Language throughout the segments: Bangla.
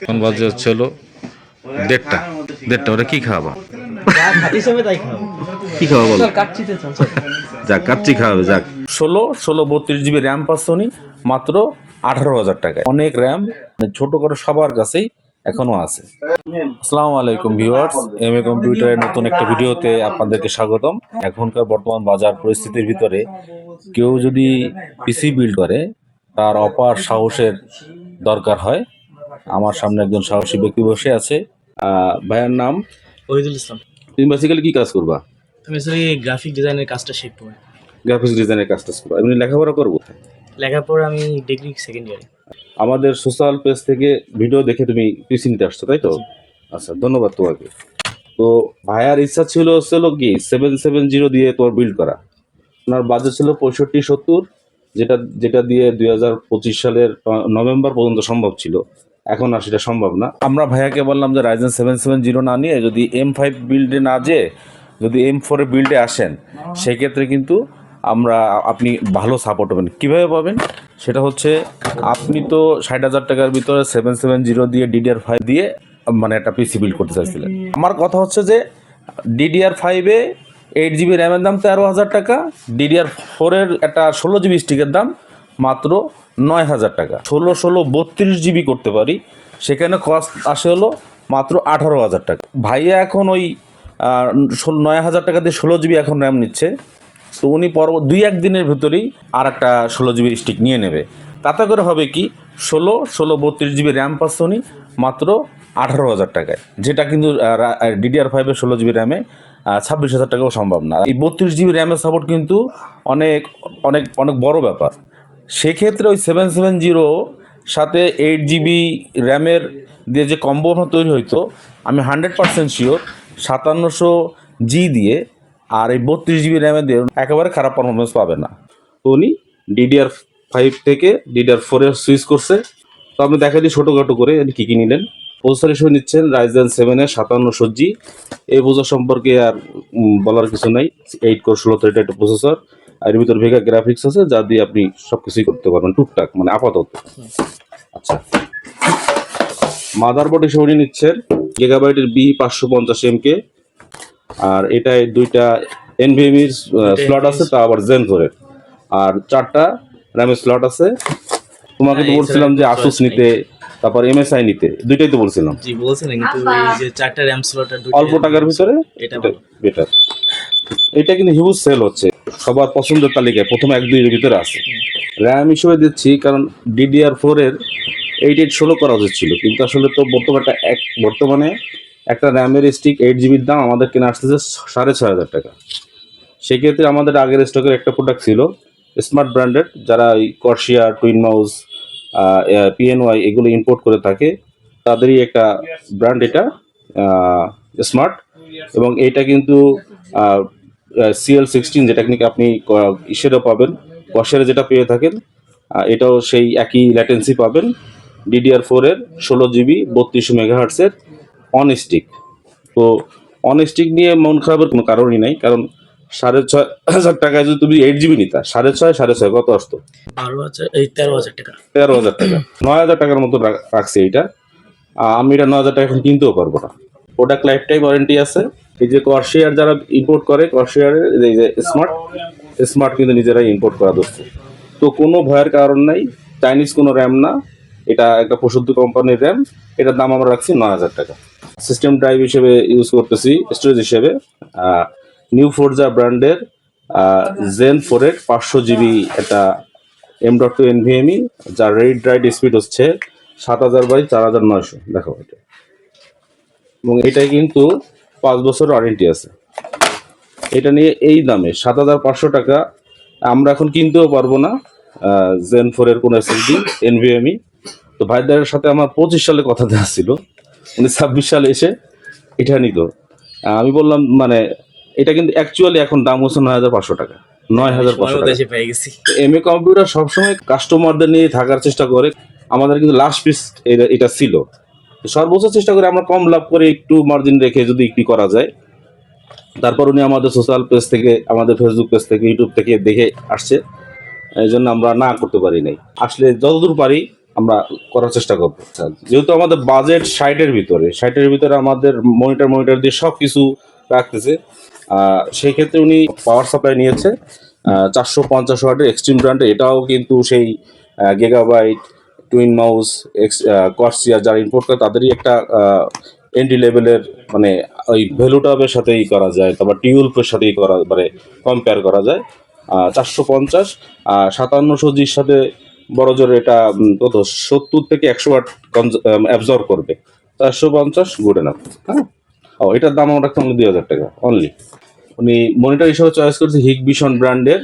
এখন বাজে হচ্ছে হলো 1:30 ওরা কি খাওয়াবা? কি খাওয়া বলো? যাক কাচ্চি খাওয়াবে যাক। 16 32 GB র্যাম পাচ্ছনি মাত্র 18,000 টাকায়। অনেক র্যাম, ছোট করে সবার কাছেই এখনো আছে। আসসালামু আলাইকুম ভিউয়ার্স, এম এ কম্পিউটারের নতুন একটা ভিডিওতে আপনাদেরকে স্বাগতম। এখনকার বর্তমান বাজার পরিস্থিতির ভিতরে কেউ যদি পিসি বিল্ড করে তার অপার সাহসের দরকার হয়। আমার সামনে একজন সাহসী ব্যক্তি বসে আছে। ভাইয়ার নাম ওহিদুল ইসলাম। তুমি বেসিক্যালি কি কাজ করবা? আমি আসলে গ্রাফিক ডিজাইনের কাজটা শিখবো। গ্রাফিক্স ডিজাইনের কাজটা করবা। এমনি লেখাপড়া করবো। লেখাপড়া আমি ডিগ্রি সেকেন্ড ইয়ারে। আমাদের সোশ্যাল পেজ থেকে ভিডিও দেখে তুমি পিসি নিতে আসছো, তাই তো? আচ্ছা, ধন্যবাদ তোমাকে। তো ভাইয়ার ইচ্ছা ছিল কি 770 দিয়ে তোমার বিল্ড করা। ওনার বাজেট ছিল 65-70, যেটা দিয়ে 2025 সালের নভেম্বর পর্যন্ত সম্ভব ছিল। এখন আর সেটা সম্ভব না। আমরা ভাইয়াকে বললাম যে রাইজেন 770 না নিয়ে যদি M5 বিল্ডে না যেয়ে যদি M4 বিল্ডে আসেন, সেক্ষেত্রে কিন্তু আপনি ভালো সাপোর্ট পাবেন। কীভাবে পাবেন সেটা হচ্ছে, আপনি তো 60,000 টাকার ভিতরে 770 দিয়ে DDR5 দিয়ে মানে একটা পিসি বিল্ড করতে চাইছিলেন। আমার কথা হচ্ছে যে DDR5-এ 8 GB র্যামের দাম 13,000 টাকা, DDR4-এর একটা 16 GB স্টিকের দাম মাত্র 9,000 টাকা। 32 GB করতে পারি, সেখানে কস্ট আসে হলো মাত্র 18,000 টাকা। ভাইয়া এখন ওই 9,000 টাকা দিয়ে 16 GB এখন র্যাম নিচ্ছে। তো উনি 2-1 দিনের ভিতরেই আর একটা 16 GB স্টিক নিয়ে নেবে। তাতে করে হবে কি, 32 GB র্যাম পাচ্ছে উনি মাত্র 18,000 টাকায়, যেটা কিন্তু DDR5-এর 16 GB র্যামে 26,000 টাকাও সম্ভব না। এই 32 GB র্যামের সাপোর্ট কিন্তু অনেক অনেক অনেক বড় ব্যাপার। সেক্ষেত্রে ওই 770 সাথে 8 GB র্যামের দিয়ে যে কম্বো তৈরি হইতো, আমি 100% শিওর 5700G দিয়ে আর এই 32 GB র্যামে দিয়ে একেবারে খারাপ পারফরমেন্স পাবে না। তো উনি DDR5 থেকে DDR4-এ সুইচ করছে। তো আপনি দেখা দিই ছোটোখাটো করে কী কী নিলেন। প্রসেসর হিসেবে নিচ্ছেন রাইজেন 7-এর 5700G। এই প্রসেসর সম্পর্কে আর বলার কিছু নাই। 8 কোর 16 থ্রেডের একটা প্রসেসর, আর এর ভিতর ভেগা গ্রাফিক্স আছে, যা দিয়ে আপনি সব কিছুই করতে পারবেন টুকটাক, মানে আপাতত। আচ্ছা, মাদারবোর্ড হিসেবে উনি নিচ্ছেন গিগাবাইটের B550MK, আর এটায় 2টা NVMe স্লট আছে, তা আবার Zen 4-এর, আর 4টা র্যামের স্লট আছে। তোমাকে তো বলছিলাম যে আসুস নিতে, তারপর MSI নিতে, দুইটাই তো বলছিলাম। জি বলছিলেন, কিন্তু এই যে 4টা র্যাম স্লট আর অল্প টাকার ভিতরে এটা বেটার। এটা কিন্তু হিউজ সেল হচ্ছে, সবার পছন্দের তালিকায় প্রথম 1-2 এর ভিতরে আছে। র্যাম হিসেবে দিচ্ছি কারণ DDR4-এর 8816 করা উচিত ছিল, কিন্তু আসলে তো বর্তমানে একটা র্যামের স্টিক 8 GB দাম আমাদের কেনা আসতেছে 6,500 টাকা। সেক্ষেত্রে আমাদের আগের স্টকের একটা প্রোডাক্ট ছিল স্মার্ট ব্র্যান্ডেড, যারা এই কর্সিয়া, টুইন মাউস, PNY এগুলো ইম্পোর্ট করে থাকে, তাদেরই একটা ব্র্যান্ড এটা স্মার্ট। এবং এইটা কিন্তু CL16, যেটা কিন্তু আপনি ইসেরও পাবেন, কর্সিয়ারে যেটা পেয়ে থাকেন, এটাও সেই একই ল্যাটেন্সি পাবেন। DDR4-এর 16 GB 3200 মেগাহার্টসের অন স্টিক। তো অন স্টিক নিয়ে মন খারাপের কোনো কারণই নাই, কারণ 6,500 টাকায় যদি তুমি 8 GB নিতা, 6,500 কত আসতো? 13,000 টাকা। 13,000 টাকা, 9,000 টাকার মতো রাখছে এইটা। আমি এটা 9,000 টাকা এখন কিনতেও পারবো না। প্রোডাক্ট লাইফ টাইম ওয়ারেন্টি আছে। এই যে কর্সিয়ার যারা ইম্পোর্ট করে, কর্সিয়ারের এই যে স্মার্ট কিন্তু নিজেরাই ইম্পোর্ট করা দোষে। তো কোনো ভয়ের কারণ নাই, চাইনিজ কোনো র্যাম না, এটা একটা প্রসিদ্ধ কোম্পানির র্যাম। এটার দাম আমরা রাখছি 9,000 টাকা। সিস্টেম ড্রাইভ হিসেবে ইউজ করতেছি, স্টোরেজ হিসেবে নিউ ফোরজা ব্র্যান্ডের Zen 4-এর 500 GB একটা M.2 NVMe, যার রিড রাইট স্পিড হচ্ছে 7000/4900। দেখো এটা, এবং এটাই কিন্তু 5 বছর ওয়ারেন্টি আছে। এটা নিয়ে এই দামে 7,500 টাকা আমরা এখন কিনতেও পারবো না Zen 4-এর কোনো SSD NVMe। তো ভাইদের সাথে আমার 25 সালে কথা দেওয়া ছিল, উনি 26 সালে এসে এটা নিত। আমি বললাম মানে এটা কিন্তু অ্যাকচুয়ালি এখন দাম হচ্ছে 9,500 টাকা। 9,500 টাকা। MA কম্পিউটার সবসময় কাস্টমারদের নিয়ে থাকার চেষ্টা করে। আমাদের কিন্তু লাস্ট পিস এটা ছিল, সর্বোচ্চ চেষ্টা করে আমরা কম লাভ করে একটু মার্জিন রেখে যদি একটু করা যায়। তারপর উনি আমাদের সোশ্যাল পেজ থেকে, আমাদের ফেসবুক পেজ থেকে, ইউটিউব থেকে দেখে আসছে, এই জন্য আমরা না করতে পারি নাই। আসলে যতদূর পারি আমরা করার চেষ্টা করবো। আচ্ছা, যেহেতু আমাদের বাজেট 60-এর ভিতরে আমাদের মনিটর দিয়ে সব কিছু রাখতেছে, সেই ক্ষেত্রে উনি পাওয়ার সাপ্লাই নিয়েছে 450 ওয়াটের এক্সট্রিম ব্র্যান্ডের। এটাও কিন্তু সেই গিগাবাইট, টুইন মাউস, কর্সিয়ার যারা ইম্পোর্ট করে তাদেরই একটা এন্ট্রি লেভেলের, মানে ওই ভ্যালুটাবের সাথেই করা যায়, তারপর টিউলফের সাথেই করা, মানে কম্পেয়ার করা যায়। 450 5700Gর সাথে বড় জোর এটা কত 70 থেকে 100 ওয়াট অ্যাবজর্ব করবে। 450 গুড এনাফ। হ্যাঁ, ও এটার দাম আমরা রাখতে 2000 টাকা অনলি। উনি মনিটর হিসেবে চয়েস করেছে হিগবিশন ব্র্যান্ডের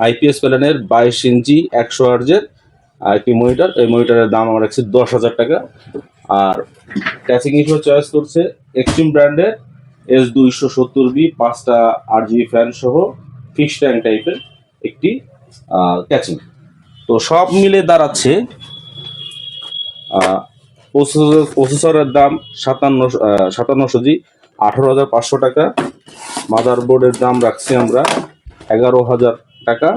আইপিএস প্যানেলের 22 ইঞ্চি 100 হার্জের আইপি মনিটর। এই মনিটরের দাম আমরা রাখছি 10,000 টাকা। আর ক্যাচিং হিসেবে চয়েস করছে এক্সট্রিম ব্র্যান্ডের S270B 5টা RGB ফ্যান সহ ফিক্সড ট্যাঙ্ক টাইপের একটি ক্যাচিং। তো সব মিলে দাঁড়াচ্ছে প্রসেসরের দাম 5700G 18,500 টাকা। মাদারবোর্ডের দাম রাখছি আমরা 11,000 টাকা।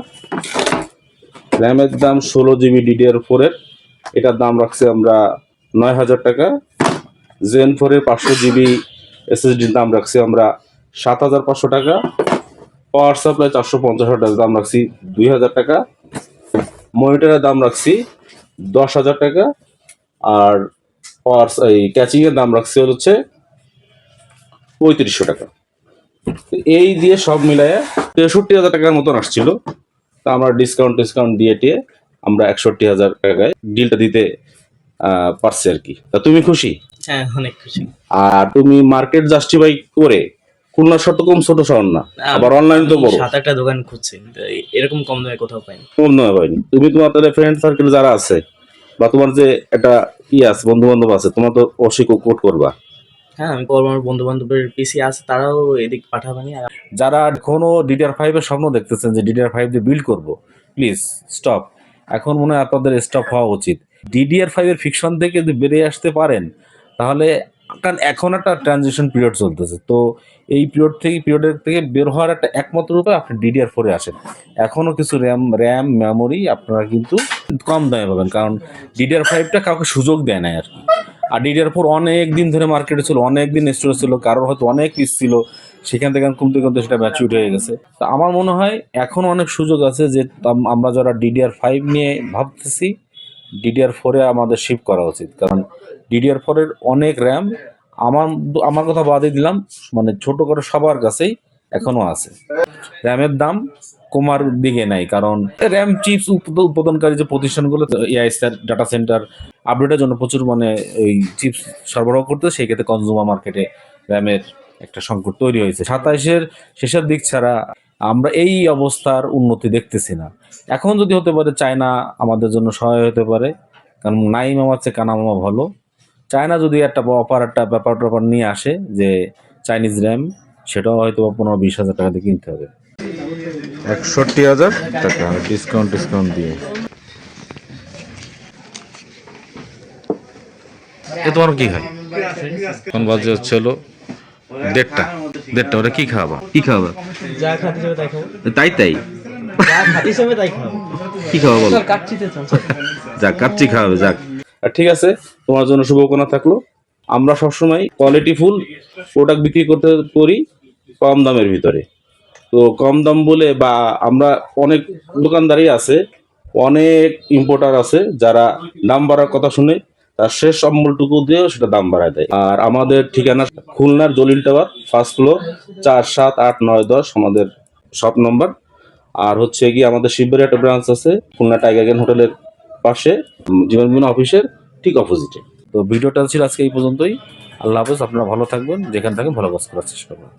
র্যামের দাম 16GB DDR4-এর, এটার দাম রাখছি আমরা 9,000 টাকা। Zen 4-এর 500GB SSDর দাম রাখছি আমরা 7,500 টাকা। পাওয়ার সাপ্লাই 450 ওয়াটের দাম রাখছি 2,000 টাকা। মনিটরের দাম রাখছি 10,000 টাকা। আর এই ক্যাচিংয়ের দাম রাখছি হচ্ছে 3500 টাকা। এই দিয়ে সব মিলায় 63,000 টাকার মতন আসছিল। তা আমরা ডিসকাউন্ট দিয়ে আমরা 61,000 টাকায় ডিলটা দিতে পারছি আর কি। তা তুমি খুশি? হ্যাঁ, অনেক খুশি। আর তুমি মার্কেট জাস্টিফাই করে খুলনার শত কম ছোট শহর না, আবার অনলাইন তো বড়, 7-8টা দোকান খুঁজছি, কিন্তু এরকম কম দামে কোথাও পাইনি। কম নয় পাইনি। তুমি তোমার ফ্রেন্ড সার্কেল যারা আছে বা তোমার যে একটা আছে বন্ধু বান্ধব আছে, তোমার তো অবশ্যই কোট করবা। হ্যাঁ, আমি করবো। আমার বন্ধু বান্ধবের পিসি আছে, তারাও এদিক পাঠাবানি। আর যারা এখনো DDR5 এর স্বপ্ন দেখতেছেন যে DDR5 দিয়ে বিল্ড করব, প্লিজ স্টপ। এখন মনে হয় আপনাদের স্টপ হওয়া উচিত। DDR5 এর ফিকশন থেকে যদি বেরিয়ে আসতে পারেন তাহলে, কারণ এখন একটা ট্রানজিশন পিরিয়ড চলতেছে, তো এই পিরিয়ডের থেকে বের হওয়ার একটা একমাত্র উপায় আপনি DDR4-এ আসেন। এখনও কিছু র্যাম মেমোরি আপনারা কিন্তু কম দামে পাবেন, কারণ DDR5টা কাউকে সুযোগ দেয় না আর কি। আর DDR4 অনেক দিন ধরে মার্কেটে ছিল, অনেক দিন স্টোরে ছিল, কারোর হয়তো অনেক পিস ছিল, সেখান থেকে কমতে কমতে সেটা ম্যাচিউর হয়ে গেছে। তো আমার মনে হয় এখন অনেক সুযোগ আছে যে আমরা যারা DDR5 নিয়ে ভাবতেছি, DDR4-এ আমাদের শিফট করা উচিত, কারণ DDR4-এর অনেক র্যাম আমার কথা বাদে দিলাম, মানে ছোট করে সবার কাছেই এখনো আছে। র্যামের দাম কমার দিকে নাই, কারণ র্যাম চিপস উৎপাদনকারী যে প্রতিষ্ঠানগুলো এআইএসআর ডাটা সেন্টার আপডেটের জন্য প্রচুর মানে এই চিপস সরবরাহ করতে, সেই ক্ষেত্রে কনজিউমার মার্কেটে র্যামের একটা সংকট তৈরি হয়েছে। 27-এর শেষের দিক ছাড়া আমরা এই অবস্থার উন্নতি দেখতেছি না। এখন যদি হতে পারে চায়না আমাদের জন্য সহায় হতে পারে, কারণ নাই মামার চেয়ে কানা মামা ভালো। চায়না যদি একটা ব্যাপার নিয়ে আসে যে চাইনিজ র্যাম, সেটাও হয়তো 15-20 হাজার টাকা দিয়ে কিনতে হবে। 61,000 টাকা ডিসকাউন্ট দিয়ে। এ তোমার কি হয়? কোন বাজে হচ্ছে হলো 1:30 ওটা কি খাওয়াবা? যা খাতে যাবে তাই খাবো। তাই যা খাতে যাবে তাই খাবো। কি খাওয়া বলো? কাচ্চিতে যাক কাচ্চি খাওয়াবে, যাক। আর ঠিক আছে, তোমার জন্য শুভকামনা থাকলো। আমরা সবসময় কোয়ালিটিফুল প্রোডাক্ট বিক্রি করি কম দামের ভিতরে। তো কম দাম বলে বা আমরা অনেক দোকানদারই আছে, অনেক ইম্পোর্টার আছে যারা দাম বাড়ার কথা শুনে তার শেষ সম্বলটুকু দিয়েও সেটা দাম বাড়ায় দেয়। আর আমাদের ঠিকানা খুলনার জলিল টাওয়ার, ফার্স্ট ফ্লোর, 4, 7, 8, 9, 10 আমাদের শপ নম্বর। আর হচ্ছে গিয়ে আমাদের শিববাড়ি একটা ব্রাঞ্চ আছে খুলনা টাইগার গার্ডেন হোটেলের পাশে, জীবন বীমা অফিসের ঠিক অপোজিটে। তো ভিডিওটা ছিল আজকে এই পর্যন্তই। আল্লাহ হাফেজ, আপনারা ভালো থাকবেন, যেখানে থাকেন ভালো কাজ করার চেষ্টা করবেন।